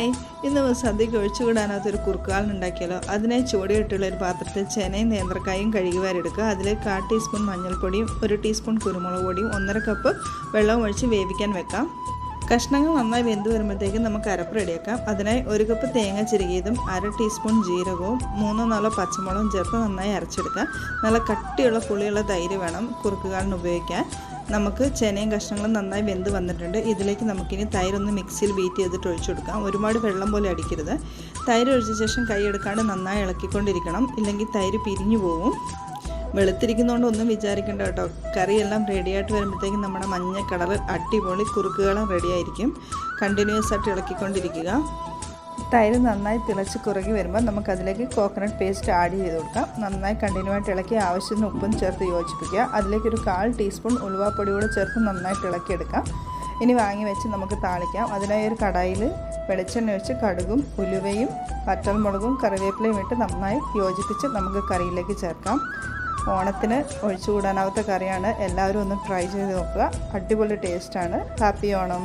Hi, ഇന്ന് സദ്യക്ക് ഒഴിച്ചുകൂടാനാത്തൊരു കുറുക്കാളൻ ഉണ്ടാക്കിയാലോ. അതിനായി ചൂടിയിട്ടുള്ള ഒരു പാത്രത്തിൽ ചേനയും നേന്ത്രക്കായും കഴുകി വാരെടുക്കുക. അതിലേക്ക് 1/4 ടീസ്പൂൺ മഞ്ഞൾപ്പൊടിയും 1 ടീസ്പൂൺ കുരുമുളക് പൊടിയും 1.5 കപ്പ് വെള്ളവും ഒഴിച്ച് വേവിക്കാൻ വെക്കാം. കഷ്ണങ്ങൾ നന്നായി വെന്ത് വരുമ്പോഴത്തേക്കും നമുക്ക് അരപ്പ് റെഡിയാക്കാം. അതിനായി 1 കപ്പ് തേങ്ങ ചിരകിയതും 1/2 ടീസ്പൂൺ ജീരകവും 3-4 പച്ചമുളകും ചേർത്ത് നന്നായി അരച്ചെടുക്കാം. നല്ല കട്ടിയുള്ള പുളിയുള്ള തൈര് വേണം കുറുക്കുകാലിന് ഉപയോഗിക്കാൻ. നമുക്ക് ചേനയും കഷ്ണങ്ങളും നന്നായി വെന്ത് വന്നിട്ടുണ്ട്. ഇതിലേക്ക് നമുക്കിനി തൈരൊന്ന് മിക്സിയിൽ ബീറ്റ് ചെയ്തിട്ട് ഒഴിച്ചു കൊടുക്കാം. ഒരുപാട് വെള്ളം പോലെ അടിക്കരുത്. തൈര് ഒഴിച്ച ശേഷം കൈ എടുക്കാണ്ട് നന്നായി ഇളക്കിക്കൊണ്ടിരിക്കണം, ഇല്ലെങ്കിൽ തൈര് പിരിഞ്ഞു പോകും. വെളുത്തിരിക്കുന്നതുകൊണ്ട് ഒന്നും വിചാരിക്കേണ്ട കേട്ടോ. കറിയെല്ലാം റെഡിയായിട്ട് വരുമ്പോഴത്തേക്കും നമ്മുടെ മഞ്ഞ കളർ അടിപൊളി കുറുക്കുകളും റെഡിയായിരിക്കും. കണ്ടിന്യൂസ് ആയിട്ട് ഇളക്കിക്കൊണ്ടിരിക്കുക. തൈര് നന്നായി തിളച്ച് കുറുകി വരുമ്പോൾ നമുക്കതിലേക്ക് കോക്കനട്ട് പേസ്റ്റ് ആഡ് ചെയ്ത് കൊടുക്കാം. നന്നായി കണ്ടിന്യൂ ആയിട്ട് ഇളക്കി ആവശ്യത്തിന് ഉപ്പും ചേർത്ത് യോജിപ്പിക്കുക. അതിലേക്ക് ഒരു 1/4 ടീസ്പൂൺ ഉലുവാപ്പൊടി കൂടെ ചേർത്ത് നന്നായിട്ട് ഇളക്കിയെടുക്കാം. ഇനി വാങ്ങി വെച്ച് നമുക്ക് താളിക്കാം. അതിനായി ഒരു കടായിൽ വെളിച്ചെണ്ണ ഒഴിച്ച് കടുകും ഉലുവയും വറ്റൽമുളകും കറിവേപ്പിലയും ഇട്ട് നന്നായി യോജിപ്പിച്ച് നമുക്ക് കറിയിലേക്ക് ചേർക്കാം. ഓണത്തിന് ഒഴിച്ചുകൂടാനാവാത്ത കറിയാണ്. എല്ലാവരും ഒന്ന് ട്രൈ ചെയ്ത് നോക്കുക. അടിപൊളി ടേസ്റ്റാണ്. ഹാപ്പി ഓണം.